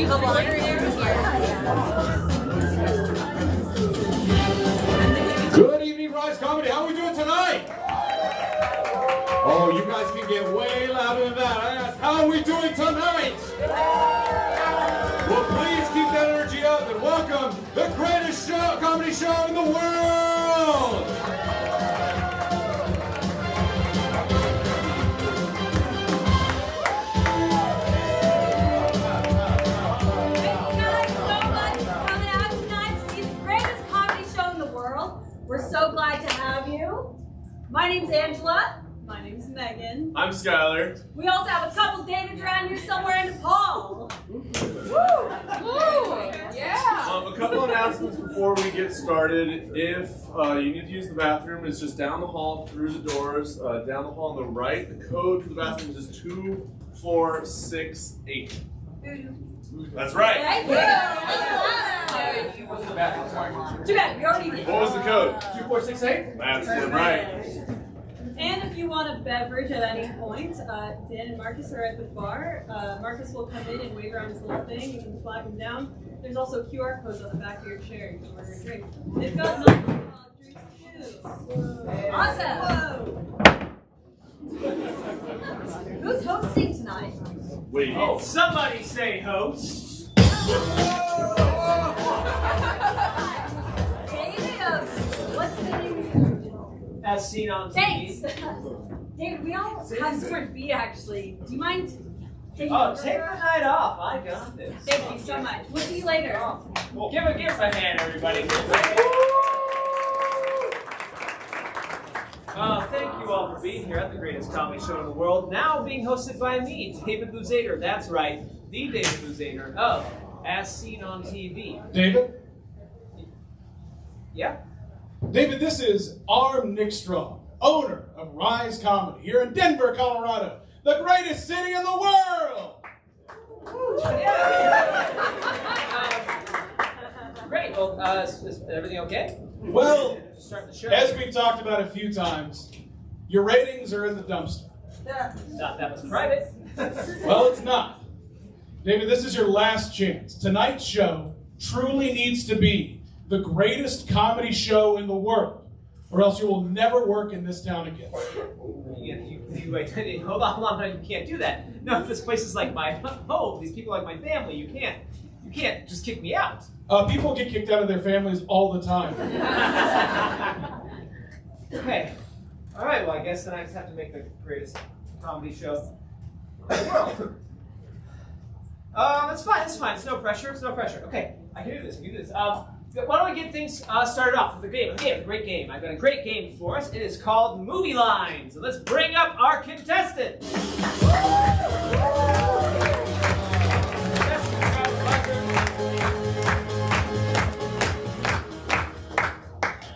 Good evening, Rise Comedy. How are we doing tonight? Oh, you guys can get way louder than that. I asked, how are we doing tonight? Well, please keep that energy up and welcome the greatest comedy show in the world. We're so glad to have you. My name's Angela. My name's Megan. I'm Skylar. We also have a couple Davids around here somewhere in Nepal. Woo! Woo! Yeah! A couple announcements before we get started. If you need to use the bathroom, it's just down the hall through the doors. Down the hall on the right. The code for the bathroom is 2468. That's right. Thank you. Too bad, we already did. What was the code? 2468? That's right. And if you want a beverage at any point, Dan and Marcus are at the bar. Marcus will come in and wave around his little thing. You can flag him down. There's also QR codes on the back of your chair. You can order a drink. They've got non-alcoholic drinks too. Awesome. Whoa. Who's hosting tonight? Wait. Oh, somebody say host. David, what's the name? As seen on TV. Thanks. David, we all have somewhere to be actually. Do you mind taking Oh, over? take the night off. I got this. Thank you so much. We'll see you later. Well, give us a hand, everybody. Thank you all for being here at the greatest comedy show in the world. Now being hosted by me, David Luzader. That's right, the David Luzader of As Seen on TV. David? Yeah? David, this is Arm Nick Strong, owner of Rise Comedy here in Denver, Colorado, the greatest city in the world! Great. Well, is everything okay? Well, Start the show. as we've talked about a few times, your ratings are in the dumpster. Thought that was private. Well, it's not. David, this is your last chance. Tonight's show truly needs to be the greatest comedy show in the world, or else you will never work in this town again. Wait, hold on, no, you can't do that. No, this place is like my home. These people are like my family. You can't just kick me out. People get kicked out of their families all the time. Okay. All right, well, I guess then I just have to make the greatest comedy show in the world. It's fine, it's no pressure, Okay, I can do this, Why don't we get things started off with a great game. I've got a great game for us. It is called Movie Lines. So let's bring up our contestants.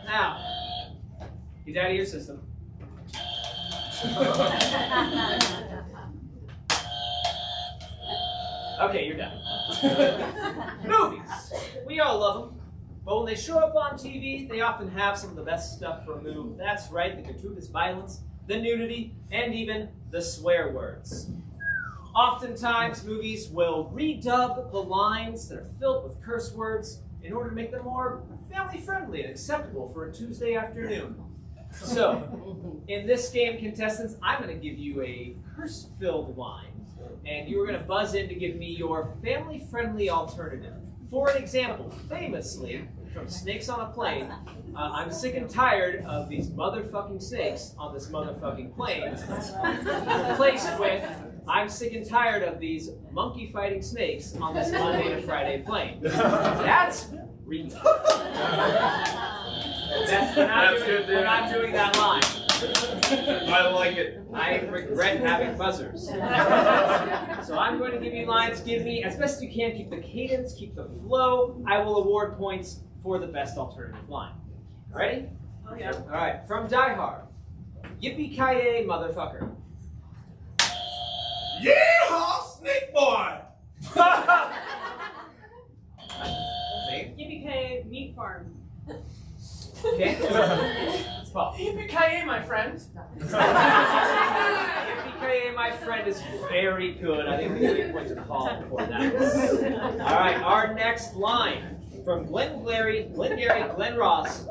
Now, he's out of your system. Okay, you're done. Movies. We all love them. But when they show up on TV, they often have some of the best stuff removed. That's right, the gratuitous violence, the nudity, and even the swear words. Oftentimes, movies will redub the lines that are filled with curse words in order to make them more family-friendly and acceptable for a Tuesday afternoon. So, in this game, contestants, I'm going to give you a curse-filled line, and you're going to buzz in to give me your family-friendly alternative. For an example, famously, from Snakes on a Plane, I'm sick and tired of these motherfucking snakes on this motherfucking plane, replaced with, I'm sick and tired of these monkey-fighting snakes on this Monday to Friday plane. That's real. We're not doing that line. I like it. I regret having buzzers. So I'm going to give you lines. Give me, as best you can, keep the cadence, keep the flow. I will award points for the best alternative line. Ready? Oh, yeah. All right. From Die Hard. Yippee-ki-yay, motherfucker. Yeehaw, Snake Boy! Yippee-ki-yay, meat farm. Okay. It's Paul. Yippee-ki-yay, my friend. Yippee-ki-yay, my friend is very good. I think we can get points to Paul for that. All right, our next line from Glengarry, Glen Ross.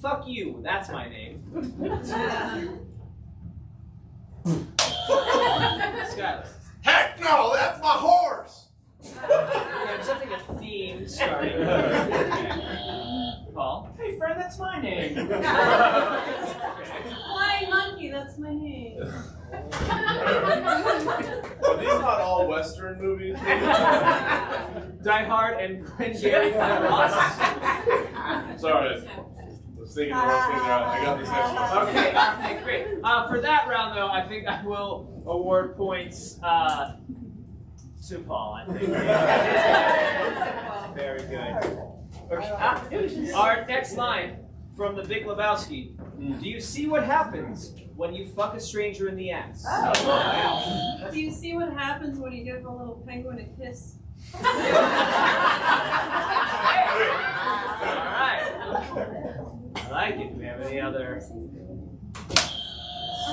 Fuck you, that's my name. Skylar. Heck no, that's my horse! Yeah, something a theme starting. Paul. Hey friend, that's my name. Flying monkey, that's my name. Are these not all Western movies? Die Hard and Glengarry Glen Ross. Sorry. I was thinking the wrong thing there. I got this next one. Okay, great. For that round, though, I think I will award points to Paul, I think. Very good. Okay. Our next line from The Big Lebowski. Do you see what happens when you fuck a stranger in the ass? Do you see what happens when you give a little penguin a kiss? All right. I like it. Do we have any other?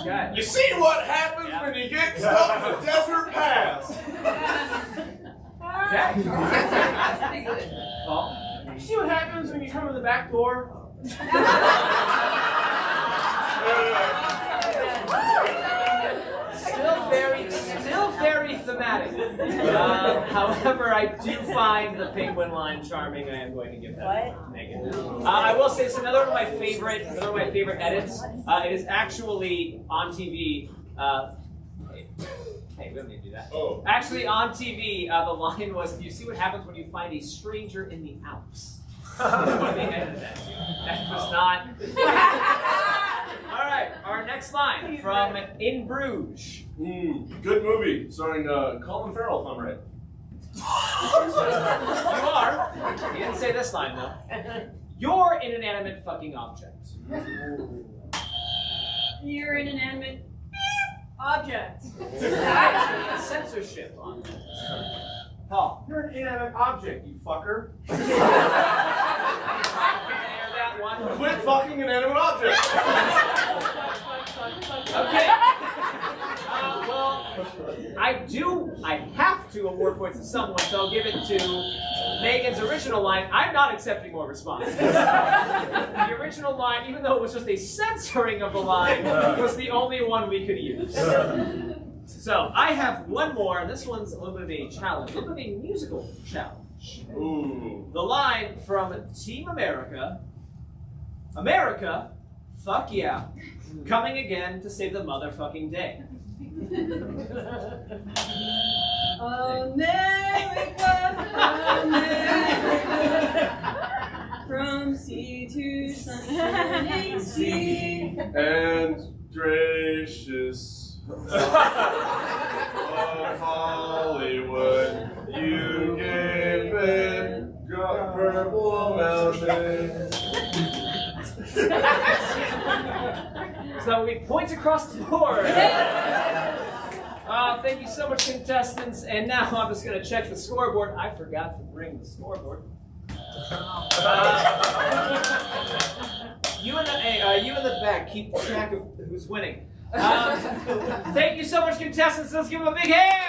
Scott. You see what happens when you get stuck in the desert pass? Okay. That's pretty good. Paul. You see what happens when you come in the back door? Still very thematic. However, I do find the penguin line charming. I am going to give that to Megan. I will say it's another of my favorite edits. It is actually on TV. Hey, we don't need to do that. Oh. Actually, on TV, the line was, "Do you see what happens when you find a stranger in the Alps?" They edited that too. That was not. All right, our next line from In Bruges. Good movie, starring Colin Farrell, if I'm right. You are. You didn't say this line though. You're an inanimate fucking object. You're an inanimate object. Actually, censorship on this. Paul. You're an inanimate object, you fucker. That one. Quit fucking inanimate objects. Okay. Well, I have to award points to someone, so I'll give it to Megan's original line. I'm not accepting more responses. The original line, even though it was just a censoring of the line, was the only one we could use. So I have one more, and this one's a little bit of a challenge, a little bit of a musical challenge. Ooh. The line from Team America, America, fuck yeah, coming again to save the motherfucking day. America, America, from sea to sunshine sea. And gracious. Hollywood, you gave it Purple Mountain. So we points across the board. Thank you so much, contestants. And now I'm just going to check the scoreboard. I forgot to bring the scoreboard. You in the back, keep track of who's winning. Thank you so much, contestants. Let's give them a big hand.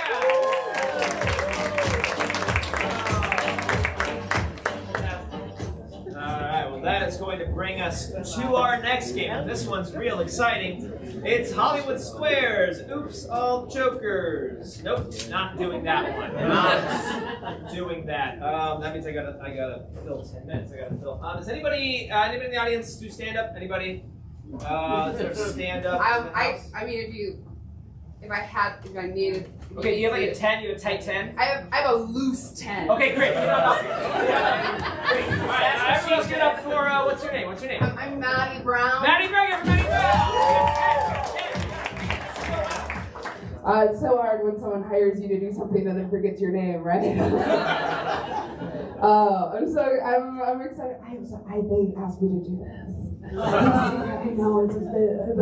All right, well, that is going to bring us to our next game. This one's real exciting. It's Hollywood Squares. Oops, all jokers. Nope, not doing that one. Not doing that. That means I gotta fill 10 minutes. I gotta fill. Does anybody in the audience do stand up? Anybody? Is there stand up? I mean, if I needed. Okay, do you have like a 10? You have a tight 10? I have a loose 10. Okay, great. Get up here. Great. All right, everyone's get up for what's your name? What's your name? I'm Maddie Brown. Maddie Brown. Everybody Brown. It's so hard when someone hires you to do something and then forgets your name, right? I'm excited. They asked me to do this. I know it's a bit. I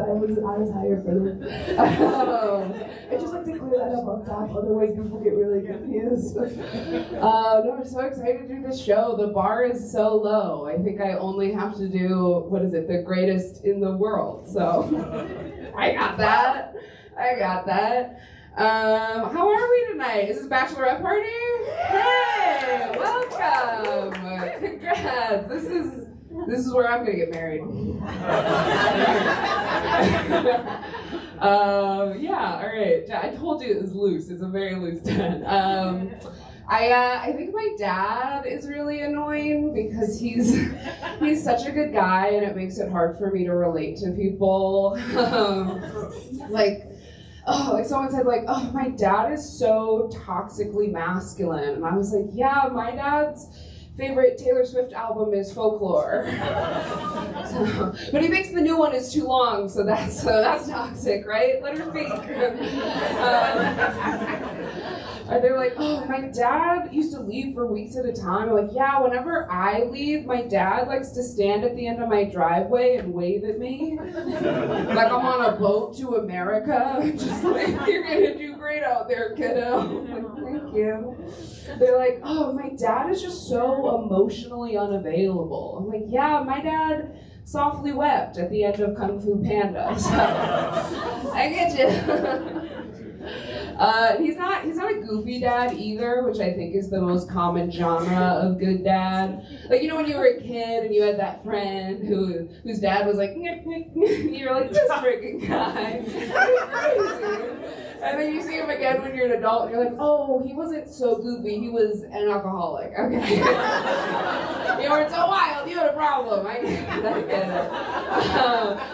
was hired for this. I just like to clear that up on top, otherwise people get really confused. No, I'm so excited to do this show. The bar is so low. I think I only have to do the greatest in the world. So I got that. How are we tonight? Is this bachelorette party? Hey, welcome. Congrats. This is where I'm gonna get married. Yeah, all right. I told you it was loose. It's a very loose tent. I think my dad is really annoying because he's such a good guy and it makes it hard for me to relate to people. Like someone said like, oh, my dad is so toxically masculine. And I was like, yeah, my dad's favorite Taylor Swift album is Folklore. But he thinks the new one is too long, so that's toxic, right? Let her speak. They're like, oh, my dad used to leave for weeks at a time. I'm like, yeah, whenever I leave, my dad likes to stand at the end of my driveway and wave at me. Like I'm on a boat to America. Just like, you're gonna do great out there, kiddo. I'm like, thank you. They're like, oh, my dad is just so emotionally unavailable. I'm like, yeah, my dad softly wept at the end of Kung Fu Panda. So, I get you. He's not a goofy dad either, which I think is the most common genre of good dad. Like, you know, when you were a kid and you had that friend whose dad was like, you're like, this freaking guy. Crazy. And then you see him again when you're an adult and you're like, oh, he wasn't so goofy, he was an alcoholic. Okay. You weren't so wild, you had a problem. I get it.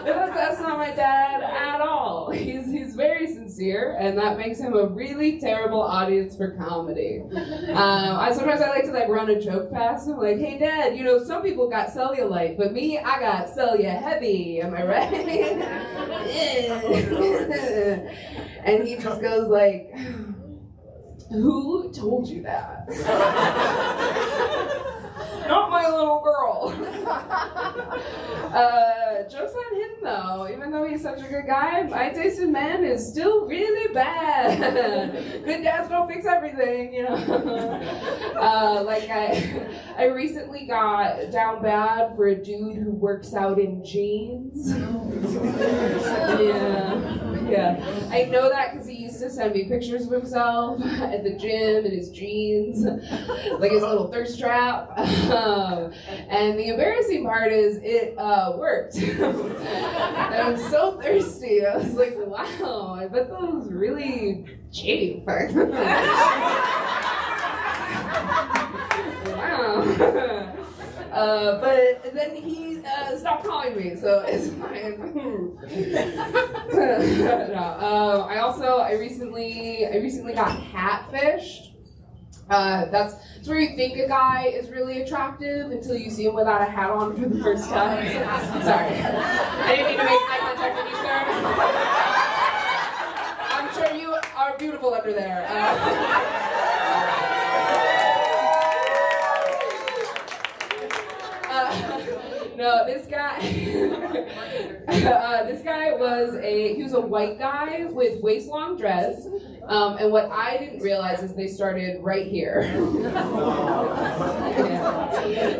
That's not my dad at all. He's very sincere, and that makes him a really terrible audience for comedy. Sometimes I like to like run a joke past him, like, hey Dad, you know, some people got cellulite, but me, I got cellular heavy, am I right? And he just goes like, who told you that? Not my little girl. Jokes on him though, even though he's such a good guy, my taste in men is still really bad. Good dads don't fix everything, you know. Like I recently got down bad for a dude who works out in jeans. Yeah. I know that because he used to send me pictures of himself at the gym in his jeans, like his little thirst trap. And the embarrassing part is it worked. I was so thirsty. I was like, wow, I bet those really chafe. Wow. But then he stopped calling me, so it's fine. No, I recently got catfished. That's where you think a guy is really attractive until you see him without a hat on for the first time. Sorry. I didn't mean to make eye contact with you, sir. I'm sure you are beautiful under there. No, this guy was he was a white guy with waist-long dreads, and what I didn't realize is they started right here.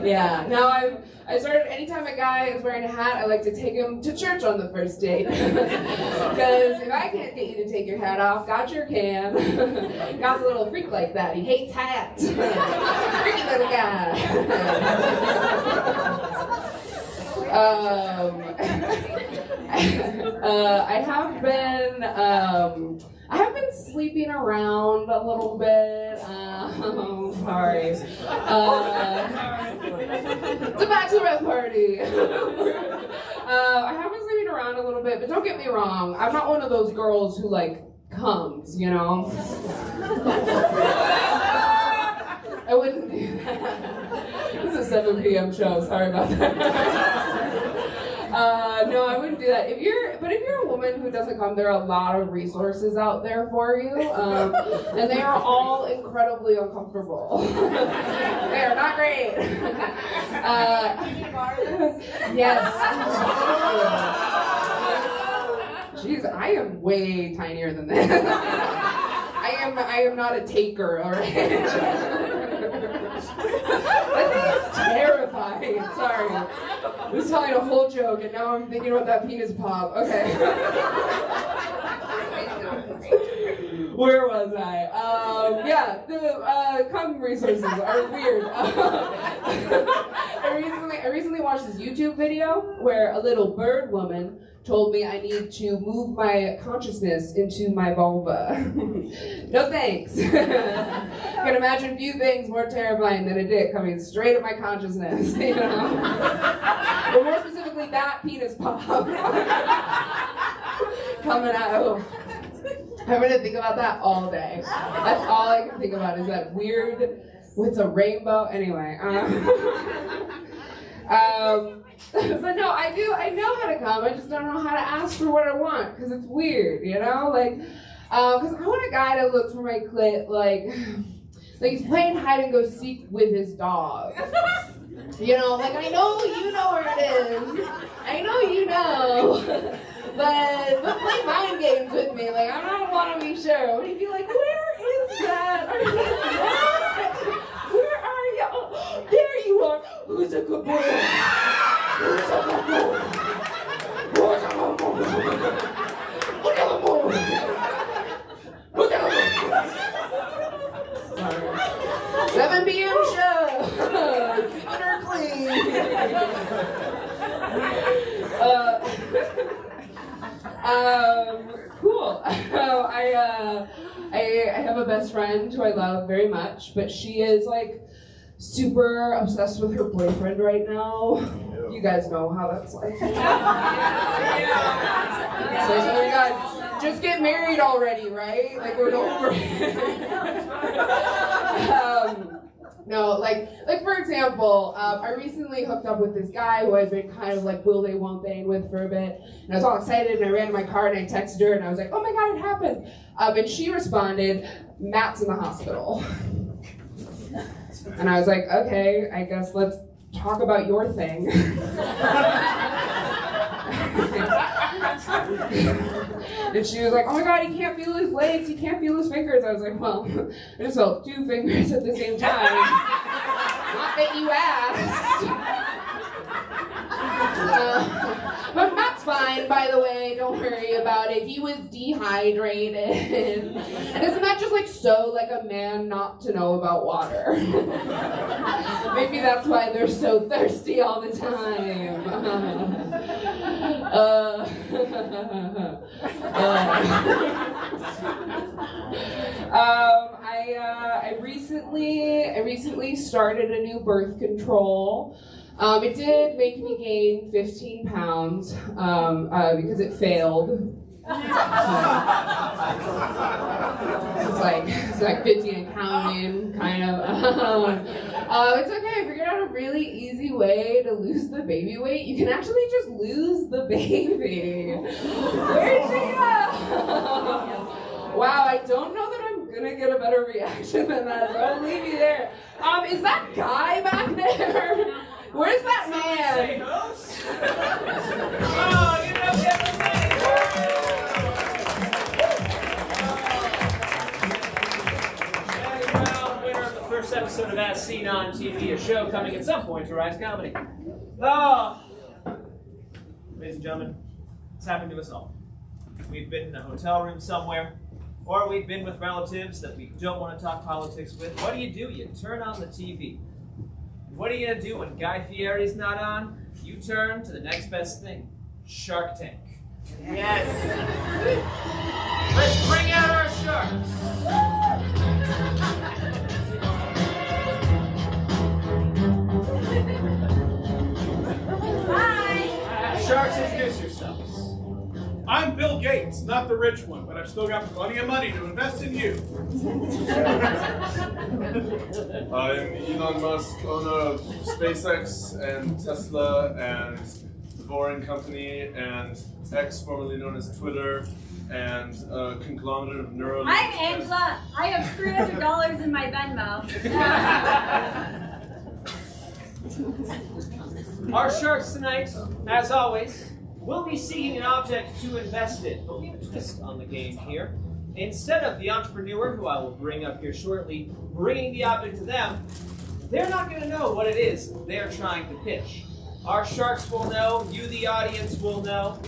Yeah. Now I started, anytime a guy is wearing a hat, I like to take him to church on the first date. Because if I can't get you to take your hat off, God sure can. God's a little freak like that. He hates hats. Freaky little guy. I have been sleeping around a little bit. Sorry. It's a bachelorette party. I have been sleeping around a little bit, but don't get me wrong. I'm not one of those girls who like comes, you know. I wouldn't do that. This is a 7 p.m. show. Sorry about that. No, I wouldn't do that. If you're a woman who doesn't come, there are a lot of resources out there for you, and they are all incredibly uncomfortable. They are not great. Yes. Jeez, I am way tinier than that. I am not a taker, all right? That thing is terrifying. Sorry. I was telling a whole joke and now I'm thinking about that penis pop. Okay. Where was I? Yeah, the common resources are weird. I recently watched this YouTube video where a little bird woman told me I need to move my consciousness into my vulva. No thanks. I can imagine few things more terrifying than a dick coming straight at my consciousness, you know? Or more specifically, that penis pop. Coming out. I'm gonna think about that all day. That's all I can think about is that weird, what's a rainbow? Anyway. But no, I know how to come. I just don't know how to ask for what I want because it's weird, you know? Like, because I want a guy to look for my clit like he's playing hide and go seek with his dog. You know, like I know you know where it is. I know you know. But play mind games with me. Like I don't want to be sure. He'd be like, where is that? Where are you? Oh, there you are. Who's a good boy? Who's a good boy? Who's a good boy? Look at the boy. Look at the boy. 7 p.m. show. Keeping her clean. Cool. I have a best friend who I love very much, but she is like super obsessed with her boyfriend right now. You guys know how that's like. So, oh my God, just get married already, right? Like we're over it. No, like for example, I recently hooked up with this guy who I'd been kind of like will they won't they with for a bit, and I was all excited and I ran to my car and I texted her and I was like, oh my God, it happened, and she responded, Matt's in the hospital, and I was like, okay, I guess let's talk about your thing. And she was like, oh my God, he can't feel his legs, he can't feel his fingers. I was like, well, I just felt 2 fingers at the same time. Not that you asked. But Matt's fine, by the way, don't worry about it. He was dehydrated. And isn't that just like so like a man not to know about water? Maybe that's why they're so thirsty all the time. I recently started a new birth control. It did make me gain 15 pounds because it failed. It's like 50 and counting, kind of. It's okay. I figured out a really easy way to lose the baby weight. You can actually just lose the baby. Where'd she go? Wow, I don't know that I'm gonna get a better reaction than that, so I'll leave you there. Is that guy back there? Where's that man? Oh, you know, winner of the first episode of As Seen on TV, a show coming at some point to Rise Comedy. Oh, ladies and gentlemen, it's happened to us all. We've been in a hotel room somewhere, or we've been with relatives that we don't want to talk politics with. What do? You turn on the TV. What are you going to do when Guy Fieri's not on? You turn to the next best thing, Shark Tank. Yes. Let's bring out our sharks. Hi. Sharks, introduce yourselves. I'm Bill Gates, not the rich one, but I've still got plenty of money to invest in you. I'm Elon Musk, owner of SpaceX and Tesla and The Boring Company and X, formerly known as Twitter, and a conglomerate of Neuralink. I'm Angela. I have $300 in my Venmo. Our sharks tonight, as always, will be seeking an object to invest in. But we have a twist on the game here. Instead of the entrepreneur, who I will bring up here shortly, bringing the object to them, they're not going to know what it is they're trying to pitch. Our sharks will know, you the audience will know.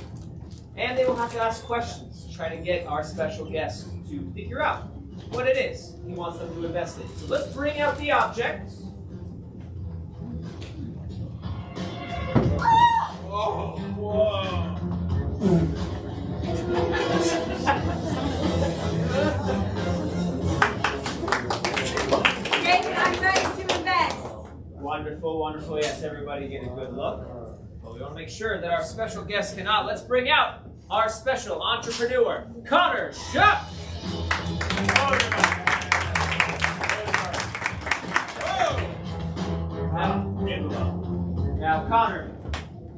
And they will have to ask questions to try to get our special guest to figure out what it is he wants them to invest in. So let's bring out the object. Oh, Whoa. David, I'm ready to invest. Wonderful, wonderful. Yes, everybody get a good look. But we want to make sure that our special guest cannot. Let's bring out our special entrepreneur, Connor Shuck. Now, Connor,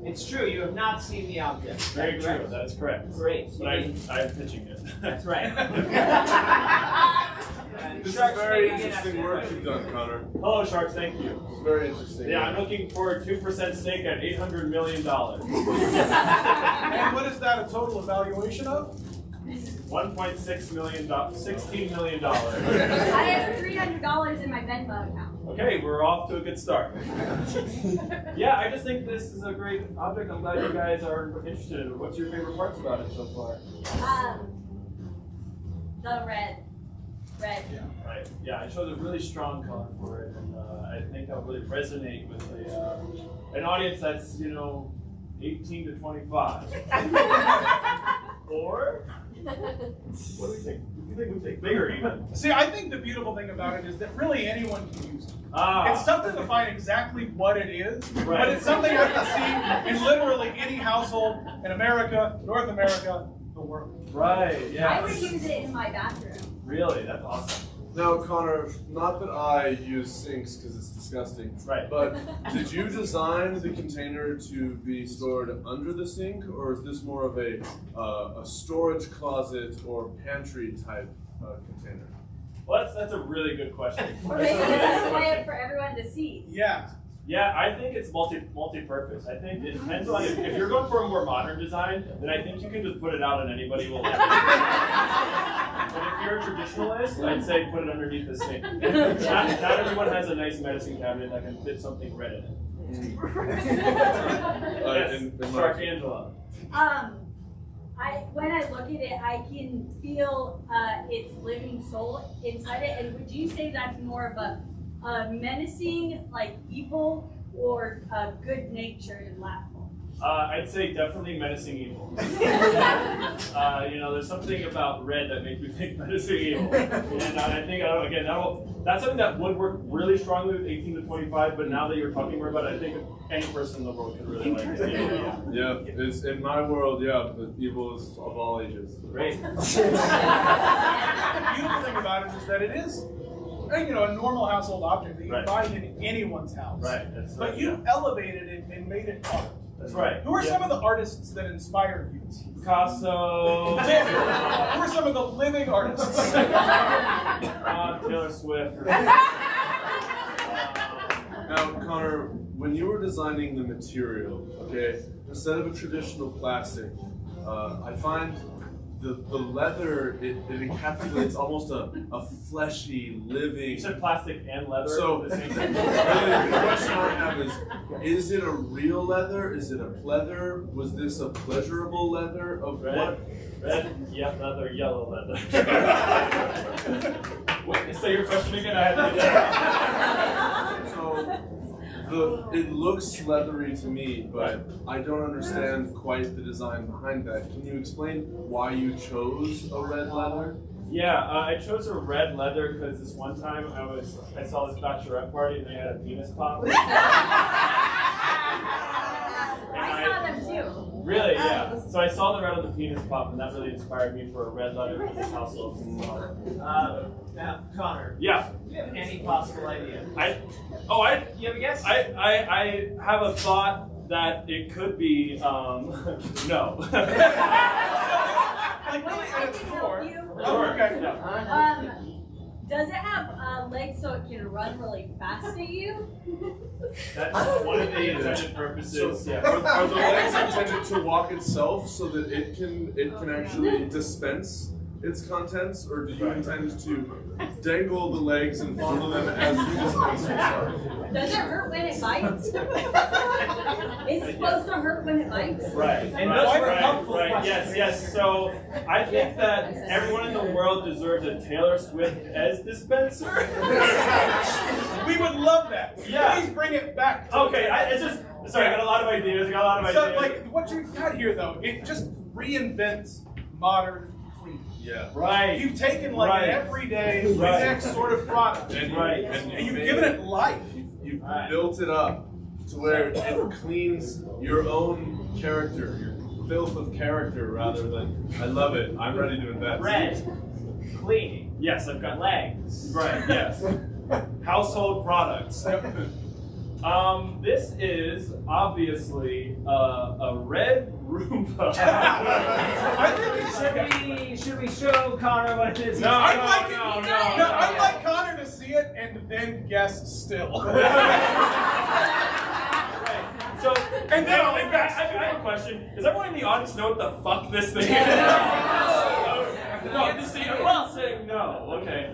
it's true, you have not seen the object. Very true, that is correct. Great. But I'm pitching it. That's right. this is very interesting work you've done, Connor. Hello, Sharks, thank you. It's very interesting. Yeah, I'm looking for a 2% stake at $800 million. And what is that a total evaluation of? $1.6 million, $16 million. I have $300 in my Venmo account. Okay, we're off to a good start. Yeah, I just think this is a great object. I'm glad you guys are interested in it. What's your favorite parts about it so far? The red. Red. Yeah, right. Yeah, I chose a really strong color for it, and I think that'll really resonate with an audience that's, 18 to 25. Or, what do we think? We think we take bigger even. See, I think the beautiful thing about it is that really anyone can use it. Ah, It's tough to define exactly what it is, but Right. it's something I can see in literally any household in America, North America, the world. right, yeah. I would use it in my bathroom. Really, that's awesome. Now, Connor, not that I use sinks because it's disgusting, Right. but did you design the container to be stored under the sink, or is this more of a storage closet or pantry type container? Well, that's a really good question. Or maybe it's a way for everyone to see. Yeah. Yeah, I think it's multi-purpose. I think it depends on if you're going for a more modern design, then I think you can just put it out and anybody will like it. But if you're a traditionalist, I'd say put it underneath the sink. Not everyone has a nice medicine cabinet that can fit something red in it. Yes, in Shark Angela. When I look at it, I can feel its living soul inside it. And would you say that's more of a menacing, like evil, or good natured and laughable? I'd say definitely menacing evil. There's something about red that makes me think menacing evil. And I think, again, that's something that would work really strongly with 18 to 25, but now that you're talking more about it, I think any person in the world could really like it. Yeah, it's in my world, yeah, but evil is of all ages. Great. The beautiful thing about it is that it is, a normal household object that you Right. find in anyone's house. Right. That's But right, you elevated it and made it art. That's right. Who are some of the artists that inspired you? Picasso, Who are some of the living artists? Taylor Swift. Now, Connor, when you were designing the material, okay, instead of a traditional plastic, I find the leather, it encapsulates almost a fleshy, living. You said plastic and leather. So, at the same really, time? the question I have is it a real leather? Is it a pleather? Was this a pleasurable leather? Of what? Red, leather, yellow leather. Wait, say your question again. I had to get that. So, it looks leathery to me, but I don't understand quite the design behind that. Can you explain why you chose a red leather? Yeah, I chose a red leather because this one time I saw this bachelorette party and they had a penis pop. I saw them too. Really, yeah. So I saw the red on the penis pop, and that really inspired me for a red leather for this household. Now, Connor, Yeah, do you have any possible idea? you have a guess? I have a thought that it could be no. Like really, I and it's can four. help you. Oh, okay. Yeah. Does it have legs so it can run really fast at you? That's one of the intended purposes. So, Yeah. are the legs intended to walk itself so that it can actually dispense its contents, or do you intend to dangle the legs and fondle them as you dispense yourself? Does it hurt when it bites? Is it supposed to hurt when it bites? Right. And right, those were right, helpful right. questions. Yes. So I think that everyone in the world deserves a Taylor Swift as dispenser. We would love that. Yeah. Please bring it back. Okay. It's just sorry. I got a lot of ideas. So, like, what you've got here, though, it just reinvents modern cleaning. Yeah. Right. You've taken, like, Right. an everyday, Right. next sort of product, And Right. and and you've made given it life. You've Right. built it up to where it cleans your own character, your filth of character, rather than, I love it, I'm ready to invest. Red, cleaning, Yes, I've got legs. right. Yes. Household products. This is obviously a red Roomba. I think it Should we show Connor what it is? No, I'd like no, it- no, No, no. I'd like Connor to see it and then guess still. So, And then I'll I invest. have a question. Does everyone in the audience know what the fuck this thing is? No, I'm just saying, well, saying no. Okay.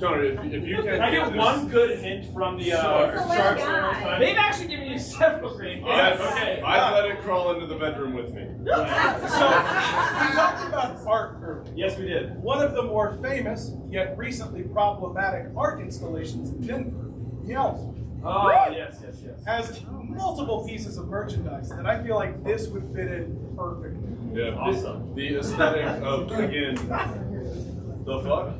Connor, if you can Can I get one good hint from the Sure. sharks? Guy. They've actually given you several great hints. Okay. I'd let it crawl into the bedroom with me. So, we talked about art earlier. Yes, we did. One of the more famous, yet recently problematic art installations in Denver, Yelp, Oh, yes. has multiple pieces of merchandise that I feel like this would fit in perfectly. Yeah. Awesome. The aesthetic of, again, the fuck?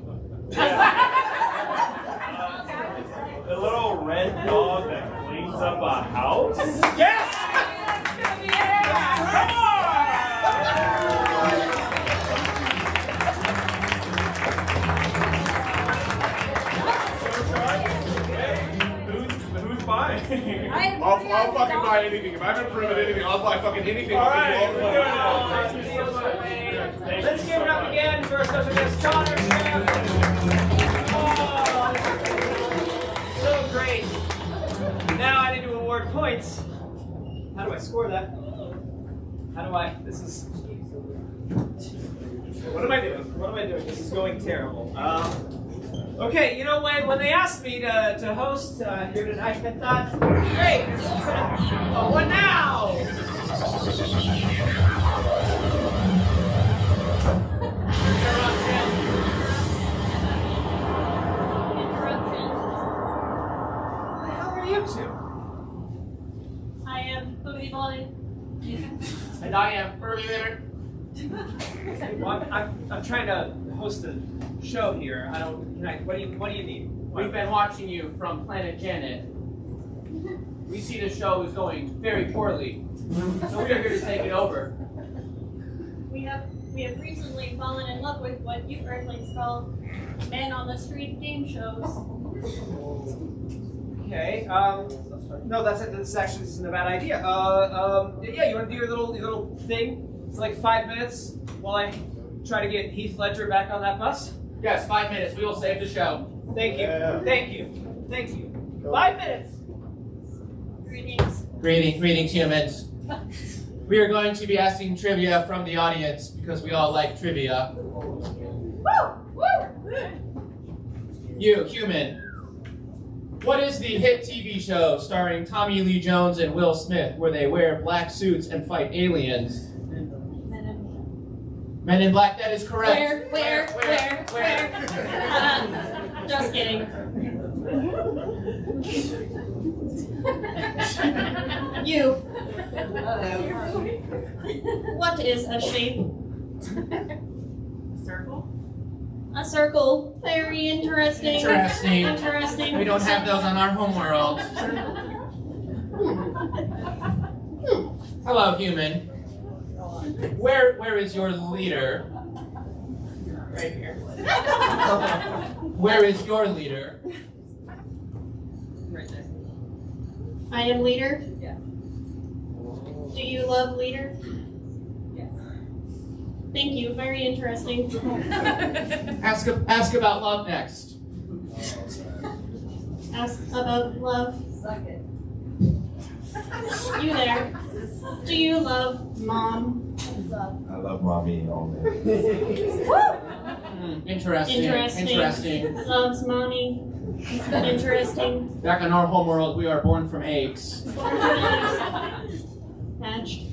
The little red dog that cleans up a house? Yes! Come on! Who's buying? I'll fucking buy anything. If I haven't proven anything, I'll buy fucking anything. All I'll right, give you all the we're money. doing it. Let's give it up again for our special guest, Connor Chef. Oh, so great. Now I need to award points. How do I score that? This is... What am I doing? This is going terrible. Okay, you know, when they asked me to host here tonight, I thought, great, this is gonna... Oh, what now? How are you two? I am Boogity Bolly. And I am earlier. Well, I'm trying to host a show here. What do you need? We've been watching you from Planet Janet. We see the show is going very poorly, so we are here to take it over. We have recently fallen in love with what you Earthlings call men on the street game shows. Okay. No, this isn't a bad idea. Yeah, you want to do your little thing? It's like 5 minutes while I try to get Heath Ledger back on that bus. Yes, 5 minutes. We will save the show. Thank you. Yeah. Thank you. 5 minutes. Greetings. Greetings, humans. We are going to be asking trivia from the audience because we all like trivia. Woo! Woo! You, human. What is the hit TV show starring Tommy Lee Jones and Will Smith where they wear black suits and fight aliens? Men in Black, that is correct. Where? Just kidding. You. What is a shape? Circle? A circle. Very interesting. Interesting. We don't have those on our homeworld. Hello, human. Where is your leader? Right here. Where is your leader? Right there. I am leader. Yeah. Do you love leader? Yes. Thank you. Very interesting. Ask about love next. Ask about love. Suck it. You there? Do you love mom? Love. love mommy only. Interesting. Interesting. Loves mommy. Interesting. Back in our homeworld, we are born from eggs. Hatched.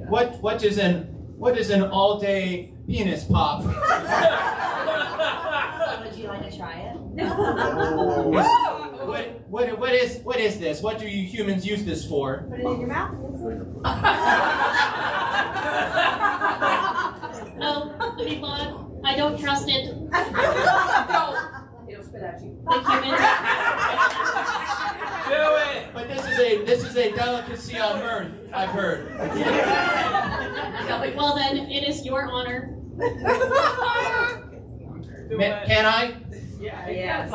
What is an all-day penis pop? Would you like to try it? What is this? What do you humans use this for? Put it in your mouth. No, to be blunt, I don't trust it. It'll spit at you. The humans. Do it! But this is a delicacy on Earth, I've heard. Well then, it is your honor. Can I? Yes.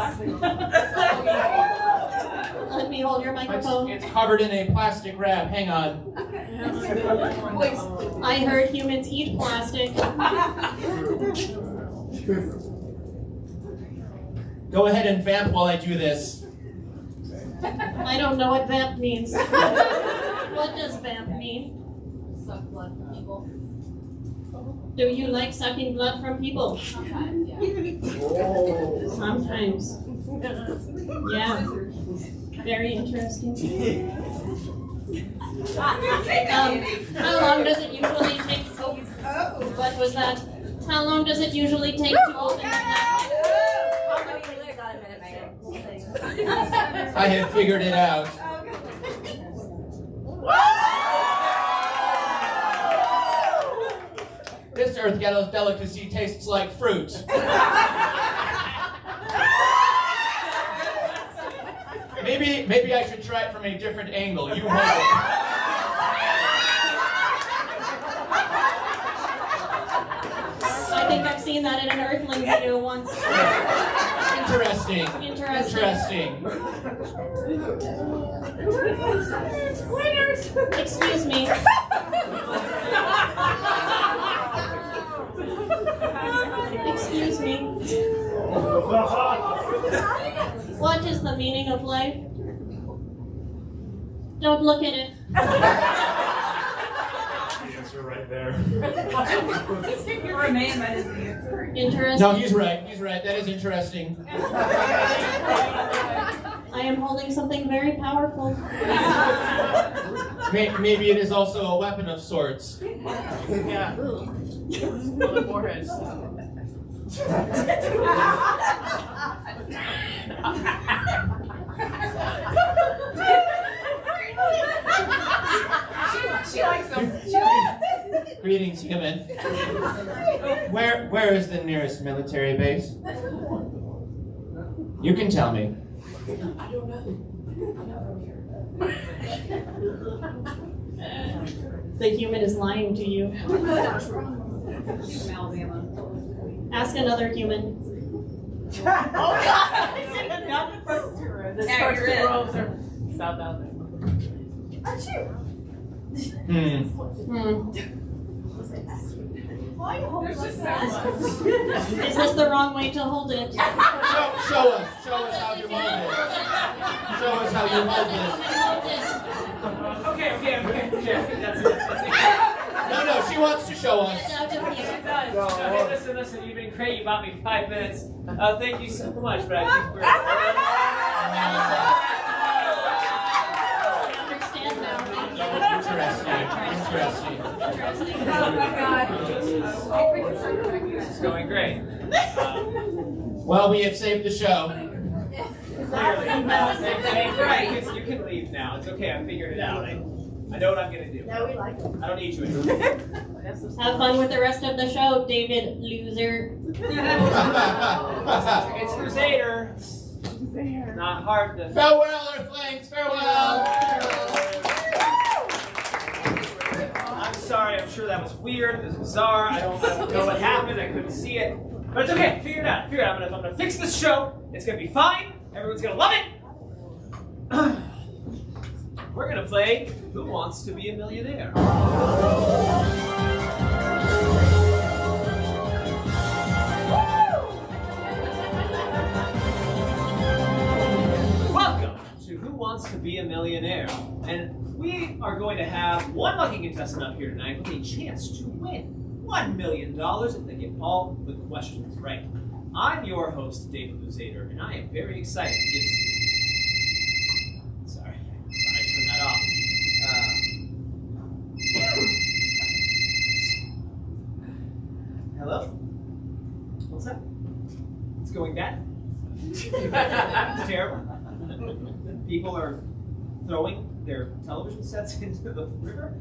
Let me hold your microphone. It's covered in a plastic wrap. Hang on. I heard humans eat plastic. Go ahead and vamp while I do this. I don't know what vamp means. What does vamp mean? Suck blood from people. Do you like sucking blood from people? Sometimes, yeah. Sometimes. Yeah. Very interesting. How long does it usually take? What was that? How long does it usually take to open that? I have figured it out. This Earth delicacy tastes like fruit. Maybe I should try it from a different angle. You hold it. I think I've seen that in an Earthling video once. Interesting. Excuse me. Excuse me. What is the meaning of life? Don't look at it. The answer right there. You're a man, that is the answer. Interesting. No, he's right. That is interesting. I am holding something very powerful. Maybe it is also a weapon of sorts. Yeah. On the forehead. She likes them. Greetings, human. Where is the nearest military base? You can tell me. I don't know. The human is lying to you. Ask another human. Oh God! Not the first two rows. The first two rows are South Alabama. Why you hold it like that? Is this the wrong way to hold it? Show us how you hold it. Show us how you hold this. Okay. That's No, she wants to show us. Okay, listen, you've been great. You bought me 5 minutes. Thank you so much, but I think we're... Interesting. Oh my God. This is going great. Well, we have saved the show. You can leave now. It's okay. I figured it out. I know what I'm going to do. No, we like it. I don't need you anymore. Have fun with the rest of the show, David Loser. It's Crusader. Not hard to... Farewell, Earthlings, farewell! I'm sorry, I'm sure that was weird, it was bizarre, I don't know what happened, I couldn't see it. But it's okay, figure it out. I'm gonna fix this show, it's gonna be fine, everyone's gonna love it! We're gonna play Who Wants to Be a Millionaire? Wants to Be a Millionaire. And we are going to have one lucky contestant up here tonight with a chance to win $1 million if they get all the questions right. I'm your host, David Luzader, and I am very excited to give... Sorry, I turned that off. Hello? What's that? It's going bad? It's terrible. People are throwing their television sets into the river.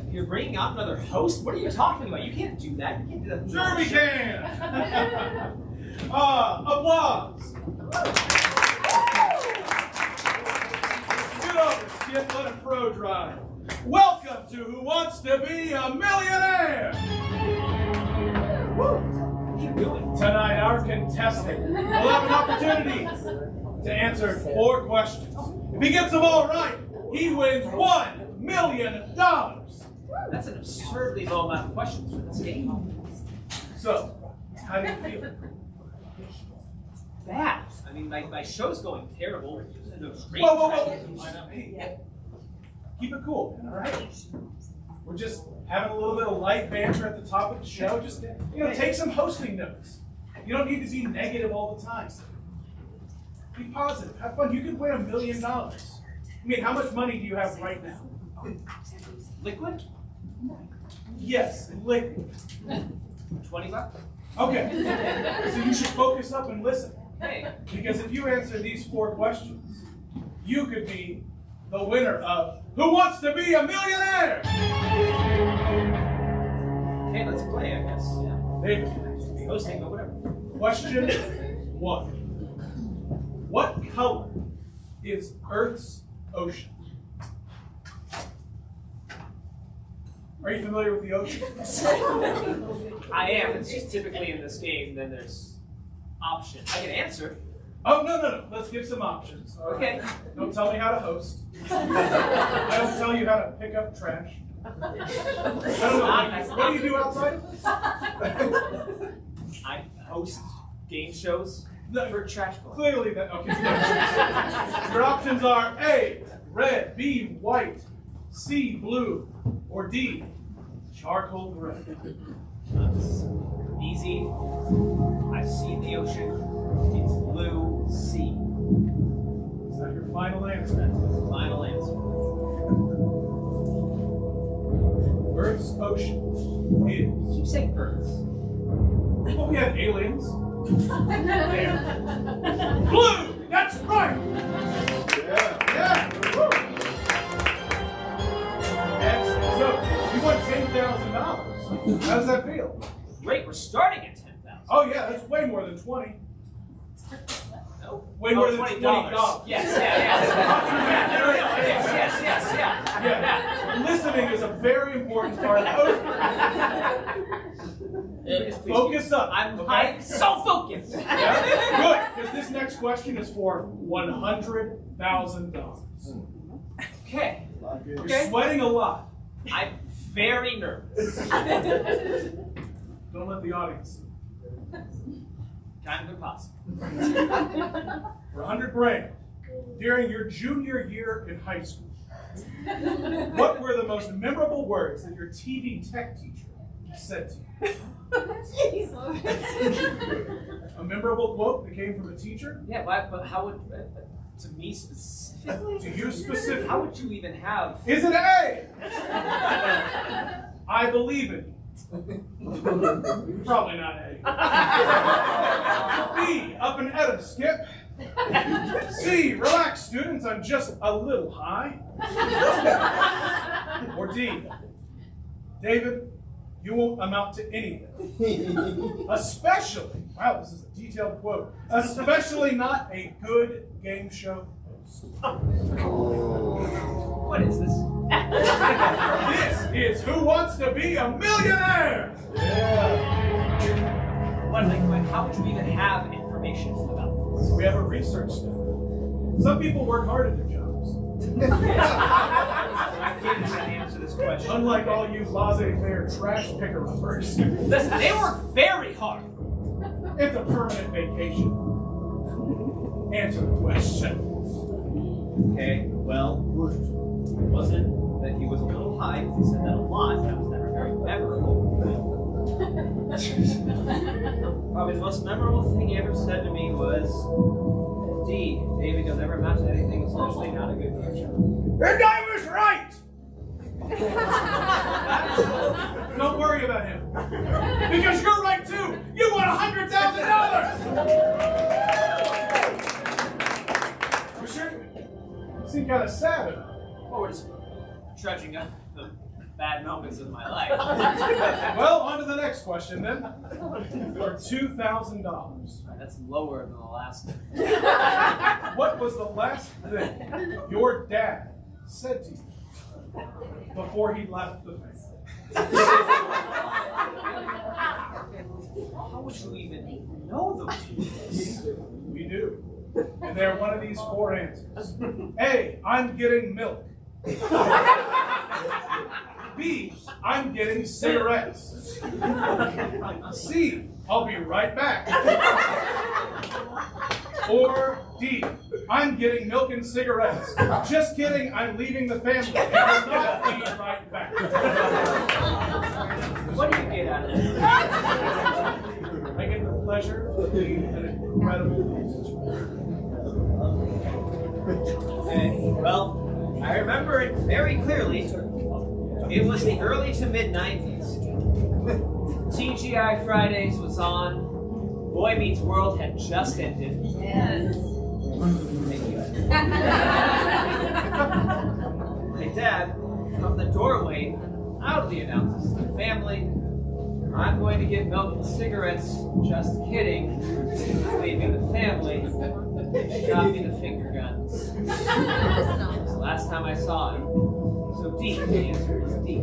You're bringing out another host? What are you talking about? You can't do that. You can't do that. Sure we can! Applause! Get over, Skip. Let a pro drive. Welcome to Who Wants to Be a Millionaire? Woo. What are you doing? Tonight, our contestant will have an opportunity to answer 4 questions. If he gets them all right, he wins $1 million. That's an absurdly low amount of questions for this game. So, how do you feel? Bad. I mean, my show's going terrible. Whoa. Hey, keep it cool, all right? We're just having a little bit of light banter at the top of the show. Just, take some hosting notes. You don't need to be negative all the time. Be positive. Have fun. You could win $1 million. I mean, how much money do you have right now? Liquid? Yes, liquid. $20? Okay. So you should focus up and listen. Hey. Because if you answer these 4 questions, you could be the winner of Who Wants to Be a Millionaire? Okay, let's play, I guess. Yeah. David, Hosting, but whatever. question 1. What color is Earth's ocean? Are you familiar with the ocean? I am. It's just typically in this game, then there's options. I can answer. Oh, no. Let's give some options. All right? Okay. Don't tell me how to host. I don't tell you how to pick up trash. I don't know. What do you do outside? I host game shows for trash balls. Clearly that, okay. Your options are A, red, B, white, C, blue, or D, charcoal gray. That's easy. I've seen the ocean. It's blue sea. Is that your final answer? That's the final answer. Earth's ocean is... Keep saying Earth. Well, we have aliens. There. Blue! That's right! Yeah! Woo. Excellent. So, you won $10,000. How does that feel? Great, we're starting at 10,000. Oh yeah, that's way more than 20. No. Way more than $20. Yes, yeah. Yeah. Listening is a very important part of hosting. Focus up. I'm so focused. Yeah? Good, because this next question is for $100,000. Okay. You're sweating a lot. I'm very nervous. Don't let the audience see. Kind of impossible. For $100,000, during your junior year in high school, what were the most memorable words that your TV tech teacher said to you? A memorable quote that came from a teacher? Yeah, but how would, to me specifically? To you specifically? How would you even have? Is it A? I believe in you. Probably not A. B, up and at 'em, Skip. C, relax, students, I'm just a little high. Or D, David, you won't amount to anything. Especially, wow, this is a detailed quote, especially not a good game show host. What is this? This is Who Wants to Be a Millionaire? What, like, how would you even have information about this? We have a research staff. Some people work hard at their jobs. I can't even answer this question. Unlike all you laissez-faire trash picker-uppers. Listen, they work very hard. It's a permanent vacation. answer the question. Okay, well, it wasn't that he was a little high, because he said that a lot. That was never very memorable. Probably the most memorable thing he ever said to me was, D, David, you'll never amount to anything, especially not a good nature. And I was right! Don't worry about him. Because you're right too! You won $100,000! You sure? You seem kind of sad about it. Well, we're just trudging up the bad moments of my life. Well, on to the next question then. For $2,000. That's lower than the last. What was the last thing your dad said to you before he left the family? How would you even know those things? We do. And they're one of these four answers. A, I'm getting milk. B, I'm getting cigarettes. C, I'll be right back. Or D, I'm getting milk and cigarettes. Just kidding, I'm leaving the family. And I'll not be right back. What do you get out of it? I get the pleasure of being an incredible Okay, well, I remember it very clearly. It was the early to mid 90s. TGI Fridays was on. Boy Meets World had just ended. Yes. Thank you. My dad, from the doorway, loudly announces to the family, I'm going to get milk and cigarettes. Just kidding. Leaving the family. Shot me the finger guns. It's the last time I saw him. So D, the answer is D.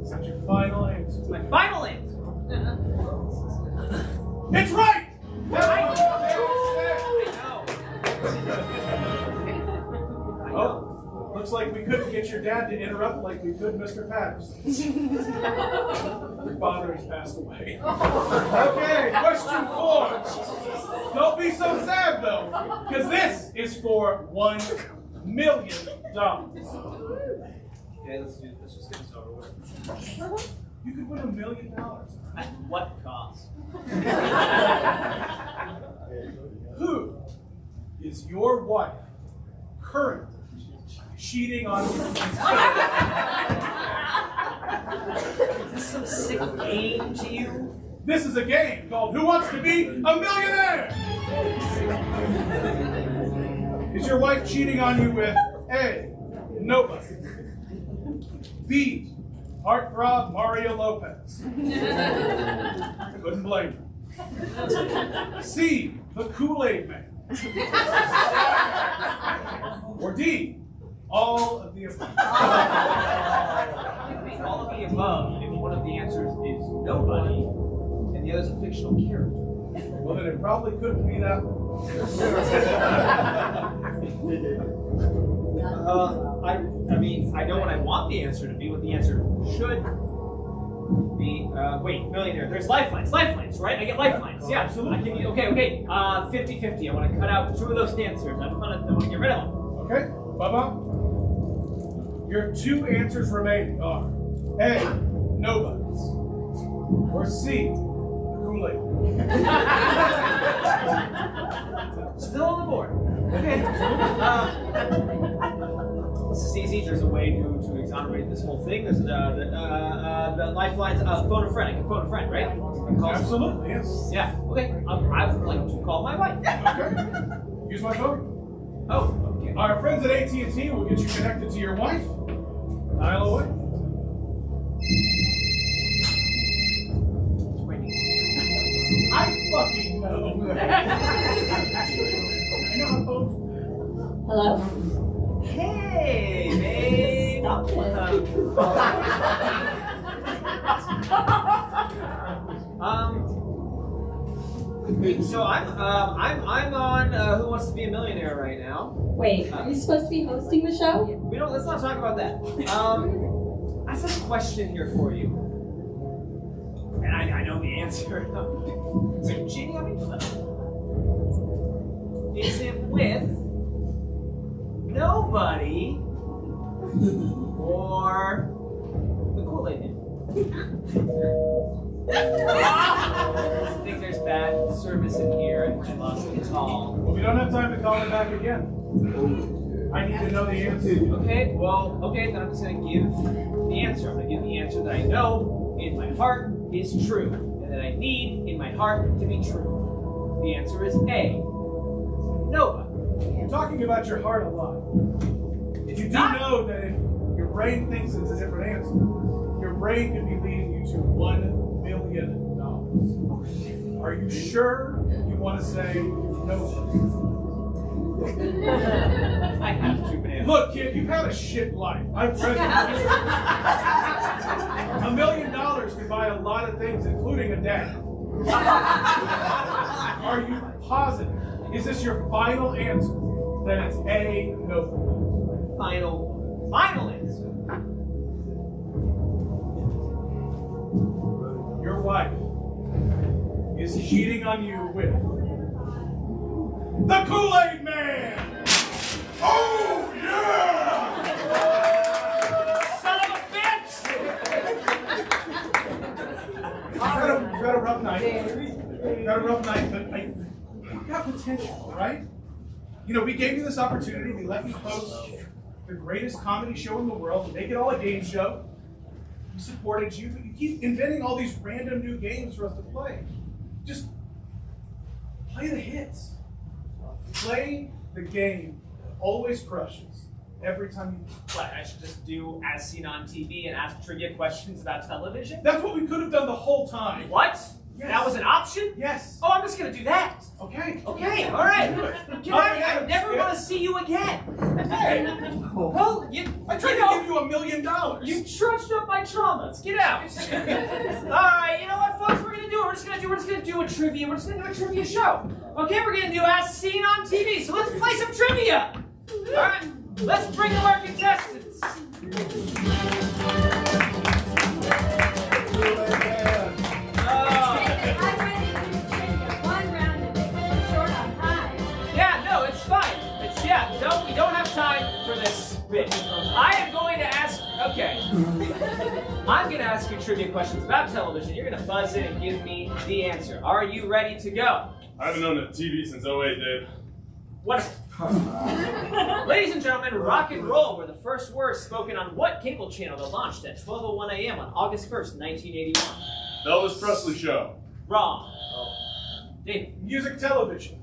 Is that your final answer? It's my final answer. It's right! Oh, looks like we couldn't get your dad to interrupt like we could Mr. Patterson. Your father has passed away. Okay, question 4. Don't be so sad though, because this is for $1 million. Okay, let's just get this over with. You could win $1 million. At what cost? Who is your wife currently cheating on you? Is this some sick game to you? This is a game called Who Wants to Be a Millionaire? Is your wife cheating on you with A, nobody, B, heartthrob Mario Lopez? Couldn't blame her. C, the Kool-Aid Man. Or D, all of the above. All of the above, if one of the answers is nobody, and the other's a fictional character. Well, then it probably couldn't be that one. I mean, I know what I want the answer to be, what the answer should be. Wait, millionaire. There's lifelines, right? I get lifelines. Yeah, absolutely. Okay. 50-50. I want to cut out 2 of those answers. I want to get rid of them. Okay, Bubba? Your 2 answers remaining are A, nobody's, or C, the Kool-Aid. Still on the board. Okay. This is easy. There's a way to exonerate this whole thing. There's the lifelines. Phone a friend. I can phone a friend, right? Absolutely, yes. Yeah. Okay. I would like to call my wife. Okay. Use my phone. Oh. Okay. Our friends at AT&T will get you connected to your wife. Dial away. It's ringing. I fucking know. I know how phones. Hello? Hey, babe. Stop it. So I'm on Who Wants to Be a Millionaire right now. Wait, are you supposed to be hosting the show? Let's not talk about that. I have a question here for you. And I know the answer. So, Jeannie, I mean, or the Kool-Aid Man? I think there's bad service in here. I lost the call. Well, we don't have time to call it back again. I need to know the answer. Okay, then I'm just gonna give the answer. I'm gonna give the answer that I know in my heart is true, and that I need in my heart to be true. The answer is A. Nova. You're talking about your heart a lot. You do know that if your brain thinks it's a different answer, your brain could be leading you to $1 million. Are you sure you want to say no? I have two bananas. Look, kid, you've had a shit life. I've read it. $1 million can buy a lot of things, including a dad. Are you positive? Is this your final answer? That it's A, no? Final answer. Your wife is cheating on you with the Kool-Aid Man! Oh, yeah! Son of a bitch! You've had a rough night. You've had a rough night, but you've got potential, right? You know, we gave you this opportunity. We let you host the greatest comedy show in the world and make it all a game show. We supported you, but you keep inventing all these random new games for us to play. Just play the hits. Play the game that always crushes every time you play. What, I should just do as seen on TV and ask trivia questions about television? That's what we could have done the whole time. What? Yes. That was an option? Yes. Oh, I'm just gonna do that. Okay. Okay, all right. Get out of here. I never want to see you again. Hey, Well, I tried to give you $1 million. You trudged up my traumas. Get out. Alright, you know what, folks? We're gonna do a trivia. We're just gonna do a trivia show. Okay, we're gonna do as seen on TV. So let's play some trivia. Alright, let's bring up our contestants. Yeah, no, it's fine. We don't have time for this bit. I am going to ask, okay. I'm going to ask you trivia questions about television. You're going to buzz in and give me the answer. Are you ready to go? I haven't known TV since 08, Dave. What? Ladies and gentlemen, rock and roll were the first words spoken on what cable channel that launched at 12:01 a.m. on August 1st, 1981? Elvis Presley Show. Wrong. Dave. Music television.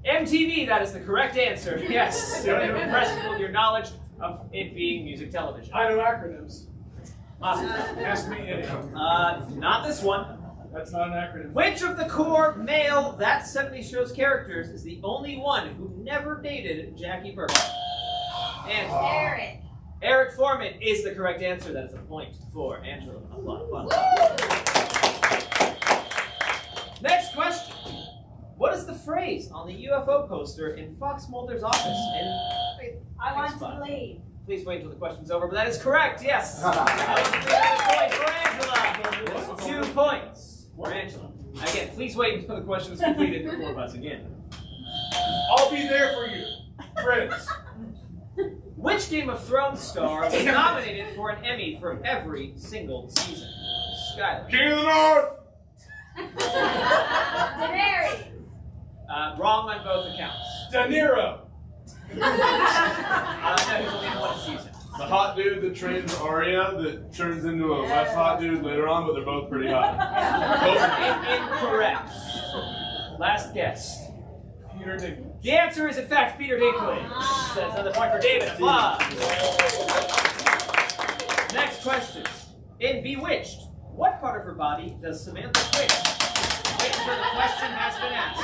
MTV, that is the correct answer. Yes, you're impressed with your knowledge of it being music television. I know acronyms. Awesome. Ask me any. Not this one. That's not an acronym. Which of the core male That 70s Show's characters is the only one who never dated Jackie Burke? And Eric Foreman is the correct answer. That is a point for Angela. Next question. What is the phrase on the UFO poster in Fox Mulder's office? I want to believe. Please wait until the question's over, but that is correct, yes. That was a point for Angela. 2 points for Angela. Again, please wait until the question is completed before buzzing in. I'll be there for you, friends. Which Game of Thrones star was nominated for an Emmy for every single season? Skylar. King of the North! Daenerys. Wrong on both accounts. De Niro. That was only in one season. The hot dude that trains Arya that turns into a less hot dude later on, but they're both pretty hot. Incorrect. Last guess. Peter Dinklage. The answer is, in fact, Peter Dinklage. That's another point for David. Applause. Next question. In Bewitched, what part of her body does Samantha twitch? Wait until the question has been asked.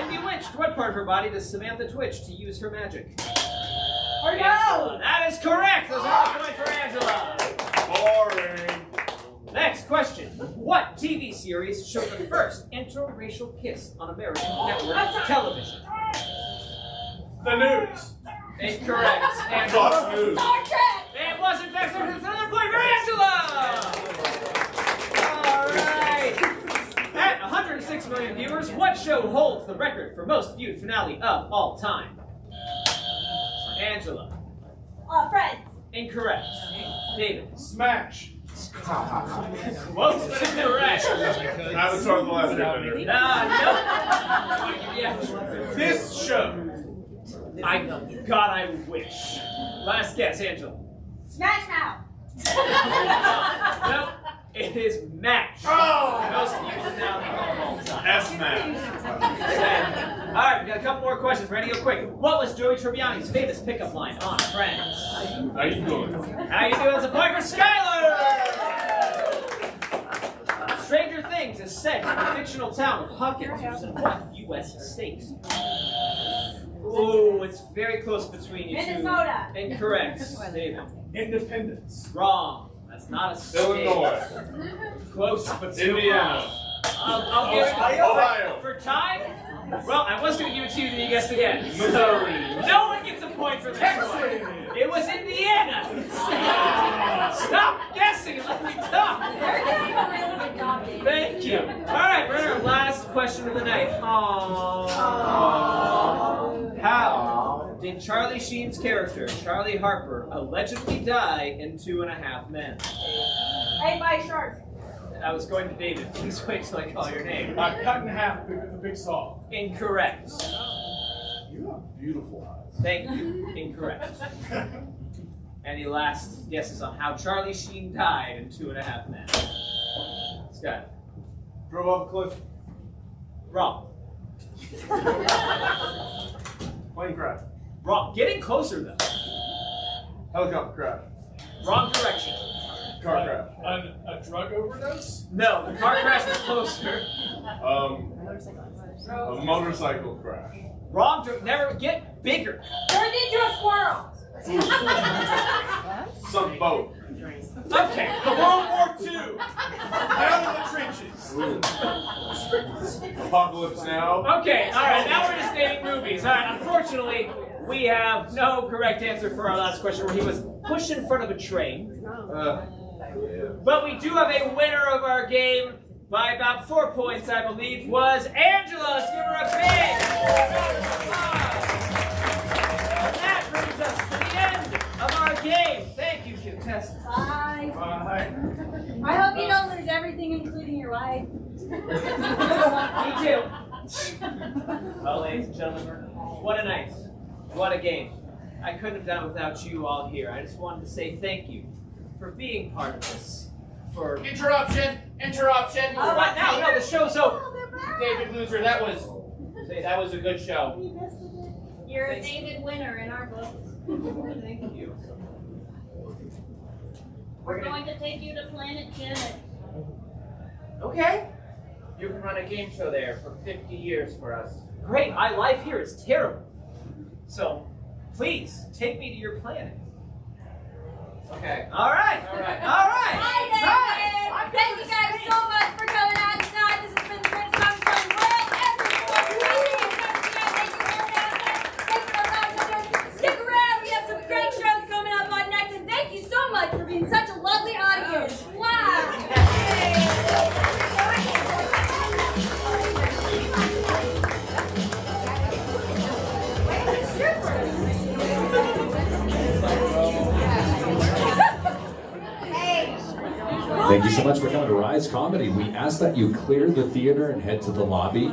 In Bewitched, what part of her body does Samantha twitch to use her magic? Angela. That is correct. That's another point for Angela. Boring. Next question. What TV series showed the first interracial kiss on American network television? The News. Incorrect. Fox News. It was, in fact, another point for Angela! All right. At 106 million viewers, what show holds the record for most viewed finale of all time? Angela. Friends. Incorrect. David. Smash. Close, but incorrect. Avatar: The Last Airbender. No. Yeah. This show. God, I wish. Last guess, Angela. Smash Mouth. Nope. It is MASH. Oh! Most used now of all time. S-Man. All right, we got a couple more questions. Ready, go quick. What was Joey Tribbiani's famous pickup line on Friends? How you doing? How you doing? It's a point for Skylar! Stranger Things is set in the fictional town of Hawkins, which is in what U.S. state? Ooh, it's very close between you two. Minnesota. Incorrect. David. Independence. Wrong. That's not a state. Illinois. Close, but still Indiana. wrong. I'll give it Ohio. for time. Well, I was going to give it to you, and you guessed again. Missouri. No one gets a point for this one. It was Indiana. Stop guessing and let me talk. They're doing a really good job, David. Thank you. All right, we're at our last question of the night. How did Charlie Sheen's character, Charlie Harper, allegedly die in 2.5 Men? Ate by a shark. I was going to David. Please wait till I call your name. Cut in half the big saw. Incorrect. You have beautiful eyes. Thank you. Incorrect. Any last guesses on how Charlie Sheen died in 2.5 Men? Scott. Drove off a cliff. Wrong. Plane crash. Wrong. Getting closer though. Helicopter crash. Wrong direction. Car crash. A drug overdose? No, the car crash was closer. A motorcycle crash. Wrong. Never get bigger. Turned into a squirrel. Some boat. Okay. World War II. Down in the trenches. Apocalypse Now. Okay. All right. Now we're just naming movies. All right. Unfortunately, we have no correct answer for our last question, where he was pushed in front of a train. But we do have a winner of our game by about 4 points, I believe, was Angela. Let's give her a big round of applause. And that brings us to the end of our game. Thank you, contestants. Bye. Bye. I hope you don't lose everything, including your wife. Me too. Well, ladies and gentlemen, what a night. What a game. I couldn't have done it without you all here. I just wanted to say thank you for being part of this. For Interruption! Oh, what now? No, the show's over. David Loser, that was a good show. You're a David winner in our books. Thank you. We're going to take you to Planet Janet. Okay. You can run a game show there for 50 years for us. Great, my life here is terrible. So, please, take me to your planet. Okay. All right. All right. All right. Bye, David. Thank you guys so much for coming out tonight. This has been the Prince Conference World Stick around. We have some great shows coming up on next. And thank you so much for being such a lovely audience. Wow. Thank you so much for coming to Rise Comedy. We ask that you clear the theater and head to the lobby.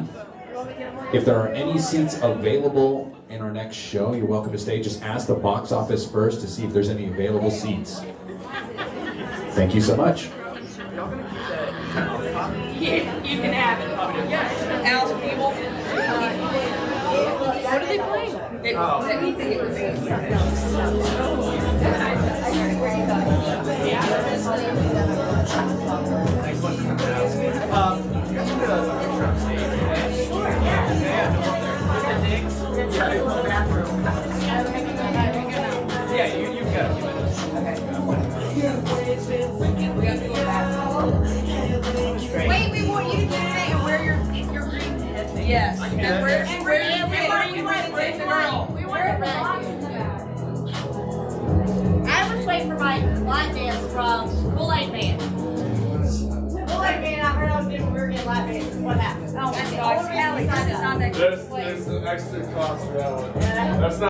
If there are any seats available in our next show, you're welcome to stay. Just ask the box office first to see if there's any available seats. Thank you so much. You can have it. Alice People. What are they playing? Yeah, you've got a few minutes. Wait, we want you to keep saying where your green is. Yes. And where you went the girl. We want to relax. I was waiting for my line dance from Kool-Aid Man. Kool-Aid Man, I heard I was getting, we were getting live bands. What happened? Oh, my God. It's not that There's an extra cost for that one. That's not